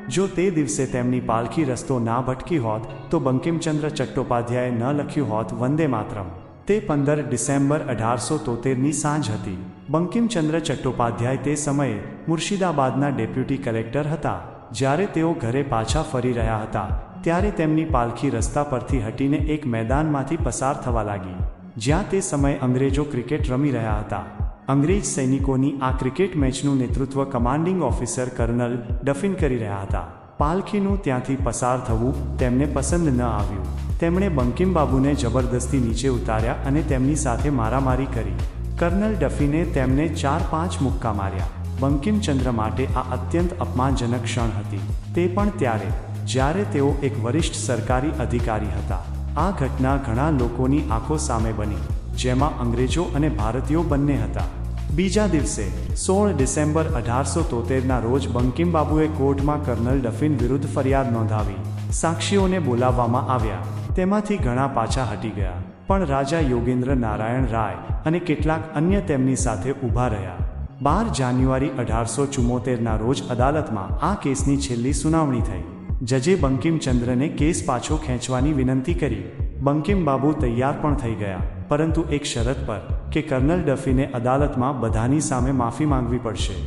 જો તે દિવસે તેમની પાલખી રસ્તો ના ભટકી હોત તો બંકિમચંદ્ર ચટ્ટોપાધ્યાયે ન લખ્યું હોત વંદે માતરમ. તે 15 ડિસેમ્બર 1873ની સાંજ હતી. બંકિમચંદ્ર ચટ્ટોપાધ્યાય તે સમયે મુર્શિદાબાદના ડેપ્યુટી કલેક્ટર હતા. જ્યારે તેઓ ઘરે પાછા ફરી રહ્યા હતા ત્યારે તેમની પાલખી રસ્તા પરથી હટીને એક મેદાનમાંથી પસાર થવા લાગી, જ્યાં તે સમયે અંગ્રેજો ક્રિકેટ રમી રહ્યા હતા. અંગ્રેજ સૈનિકોની આ ક્રિકેટ મેચનું નેતૃત્વ કમાન્ડિંગ ઓફિસર કર્નલ ડફિન કરી રહ્યા હતા. પાલખીનું ત્યાંથી પસાર થવું તેમને પસંદ ન આવ્યું. તેમણે બંકિમબાબુને જબરદસ્તી નીચે ઉતાર્યા અને તેમની સાથે મારામારી કરી. કર્નલ ડફિને તેમને 4-5 મુક્કા માર્યા. બંકિમચંદ્ર માટે આ અત્યંત અપમાનજનક ક્ષણ હતી, તે પણ ત્યારે જ્યારે તેઓ એક વરિષ્ઠ સરકારી અધિકારી હતા. આ ઘટના ઘણા લોકોની આંખો સામે બની, જેમાં અંગ્રેજો અને ભારતીયો બંને હતા. બીજા દિવસે 16 ડિસેમ્બર 1873ના રોજ બંકિમબાબુએ કોર્ટમાં કર્નલ ડફિન વિરુદ્ધ ફરિયાદ નોંધાવી. સાક્ષીઓને બોલાવવામાં આવ્યા. તેમાંથી ઘણા પાછા હટી ગયા, પણ રાજા યોગેન્દ્ર નારાયણ રાય અને કેટલાક અન્ય તેમની સાથે ઊભા રહ્યા. 12 જાન્યુઆરી 1874ના રોજ અદાલતમાં આ કેસની છેલ્લી સુનાવણી થઈ. જજે બંકિમચંદ્રને કેસ પાછો ખેંચવાની વિનંતી કરી. બંકિમબાબુ તૈયાર પણ થઈ ગયા, પરંતુ એક શરત પર કે કર્નલ ડફિને અદાલતમાં બધાની સામે માફી માંગવી પડશે.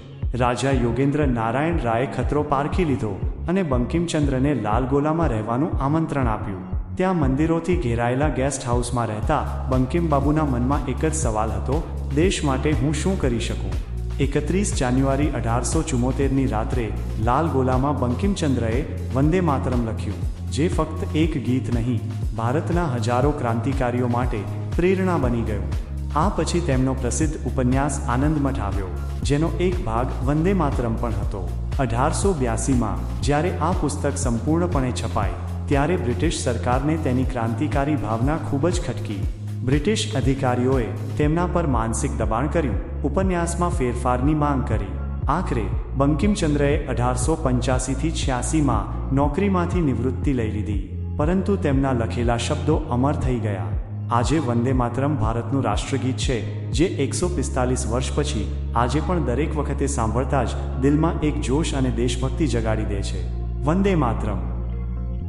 રાજા યોગેન્દ્ર નારાયણ રાયે ખતરો પારખી લીધો અને બંકિમચંદ્રને લાલગોલામાં રહેવાનું આમંત્રણ આપ્યું. ત્યાં મંદિરોથી ઘેરાયેલા ગેસ્ટ હાઉસમાં રહેતા બંકિમબાબુના મનમાં એક જ સવાલ હતો, દેશ માટે હું શું કરી શકું? 31 જાન્યુઆરી 1874ની રાત્રે લાલગોલામાં બંકિમચંદ્રએ વંદે માતરમ લખ્યું, જે ફક્ત એક ગીત નહીં, ભારતના હજારો ક્રાંતિકારીઓ માટે પ્રેરણા બની ગયું. આ પછી તેમનો પ્રસિદ્ધ ઉપન્યાસ આનંદમઠ આવ્યો, જેનો એક ભાગ વંદે માતરમ પણ હતો. 1882માં જ્યારે આ પુસ્તક સંપૂર્ણપણે છપાઈ ત્યારે બ્રિટિશ સરકારને તેની ક્રાંતિકારી ભાવના ખૂબ જ ખટકી. બ્રિટિશ અધિકારીઓએ તેમના પર માનસિક દબાણ કર્યું, ઉપન્યાસમાં ફેરફારની માંગ કરી. આખરે બંકિમચંદ્રએ 1885થી 86માં નોકરીમાંથી નિવૃત્તિ લઈ લીધી, પરંતુ તેમના લખેલા શબ્દો અમર થઈ ગયા. આજે વંદે માતરમ ભારતનું રાષ્ટ્રગીત છે, જે 145 વર્ષ પછી આજે પણ દરેક વખતે સાંભળતા જ દિલમાં એક જોશ અને દેશભક્તિ જગાડી દે છે. વંદે માતરમ.